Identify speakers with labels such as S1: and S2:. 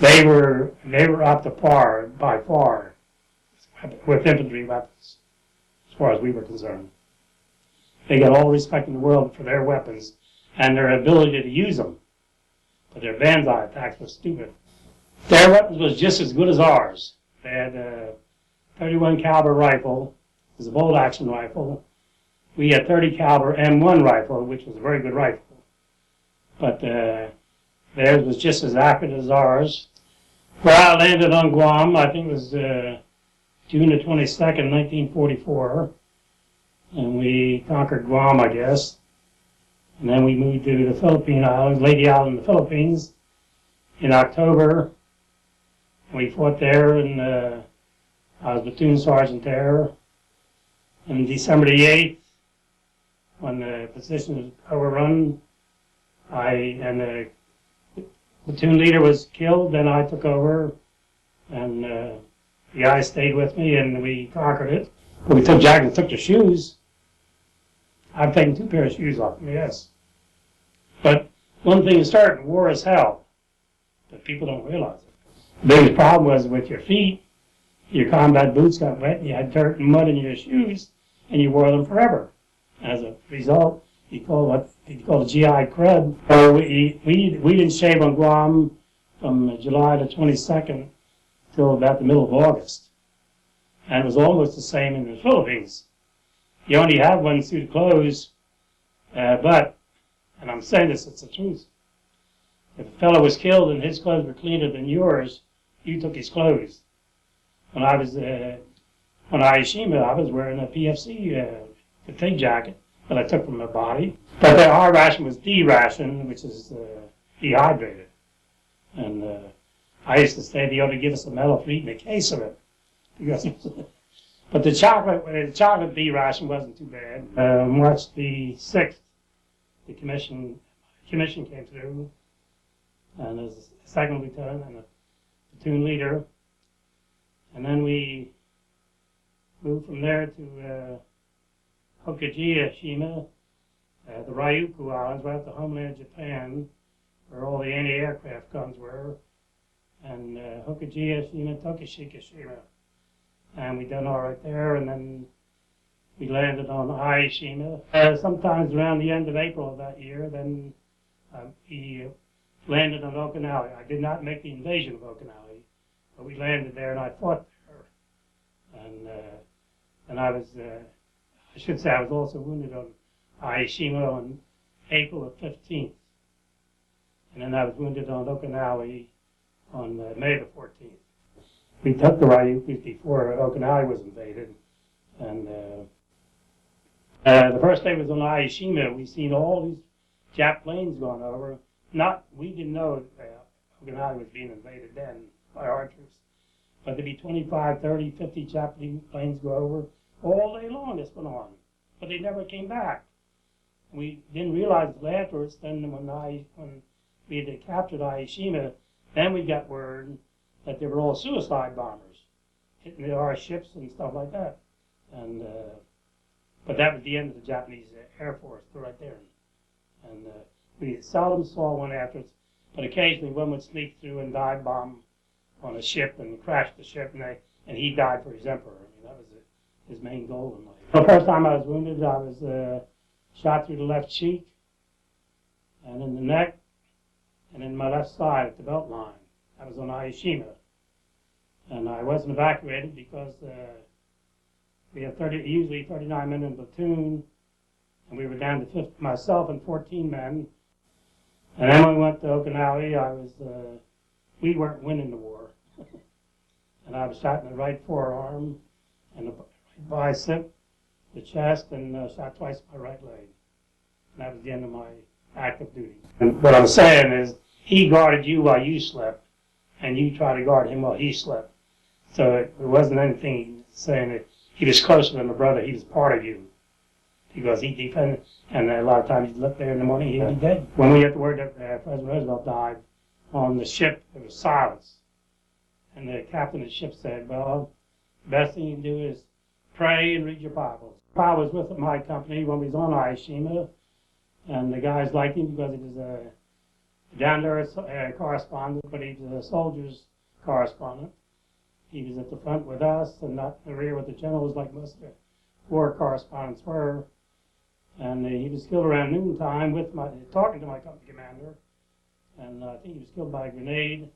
S1: They were up to par by far with infantry weapons, as far as we were concerned. They got all the respect in the world for their weapons and their ability to use them. But their banzai attacks were stupid. Their weapons was just as good as ours. They had a 31 caliber rifle. It was a bolt action rifle. We had 30 caliber M1 rifle, which was a very good rifle. But theirs was just as accurate as ours. Where I landed on Guam, I think it was June the 22nd, 1944. And we conquered Guam, I guess. And then we moved to the Philippine Islands, Lady Island, the Philippines, in October. And we fought there, and I was platoon sergeant there. And December the 8th, when the position was overrun, and the platoon leader was killed, then I took over, and the guys stayed with me, and we conquered it. We took Jack and took the shoes. I've taken 2 pairs of shoes off me, yes. But one thing is certain, war is hell, but people don't realize it. The biggest problem was with your feet. Your combat boots got wet, and you had dirt and mud in your shoes, and you wore them forever. As a result, you call the GI crud. We didn't shave on Guam from July the 22nd till about the middle of August. And it was almost the same in the Philippines. You only have one suit of clothes, but, and I'm saying this, it's the truth. If a fellow was killed and his clothes were cleaner than yours, you took his clothes. When I was on Hiroshima, I was wearing a PFC fatigue jacket that I took from my body. But our ration was D ration, which is dehydrated. And I used to say they ought to give us a metal for eating a case of it. Because but the chocolate D ration wasn't too bad. March the 6th, the commission came through, and there's a second lieutenant and a platoon leader. And then we moved from there to Okajima, the Ryukyu Islands, right at the homeland of Japan, where all the anti-aircraft guns were, and Okajima, Tokishikashima. And we done all right there, and then we landed on Hiroshima. Sometimes around the end of April of that year, then we landed on Okinawa. I did not make the invasion of Okinawa, but we landed there, and I fought there. And I was, I should say, I was also wounded on Hiroshima on April the 15th. And then I was wounded on Okinawa on May the 14th. We took the Ryukyus before Okinawa was invaded. And the first day was on Hiroshima. We seen all these Jap planes going over. We didn't know Okinawa was being invaded then by our troops. But there'd be 25, 30, 50 Japanese planes go over all day long. This went on. But they never came back. We didn't realize until afterwards. Then when we had captured Hiroshima, then we got word that they were all suicide bombers hitting our ships and stuff like that. And but that was the end of the Japanese Air Force. They're right there. And we seldom saw one afterwards, but occasionally one would sneak through and dive bomb on a ship and crash the ship, and he died for his emperor. I mean, that was his main goal in life. The first time I was wounded, I was shot through the left cheek, and in the neck, and in my left side at the belt line. I was on Hiroshima. And I wasn't evacuated because we have usually 39 men in the platoon, and we were down to myself and 14 men. And then when we went to Okinawa, we weren't winning the war. And I was shot in the right forearm, and the right bicep, the chest, and shot twice in my right leg. And that was the end of my active duty. And what I'm saying is, he guarded you while you slept, and you tried to guard him while he slept. So it wasn't anything saying that he was closer than a brother. He was part of you because he defended. And a lot of times you'd look there in the morning, he'd be dead. When we got the word that President Roosevelt died on the ship, there was silence. And the captain of the ship said, well, the best thing you can do is pray and read your Bibles. I was with my company when we was on Hiroshima, and the guys liked him because he was John Lewis correspondent, but he was a soldier's correspondent. He was at the front with us and not in the rear with the generals like most of the war correspondents were. And he was killed around noontime with talking to my company commander. And I think he was killed by a grenade.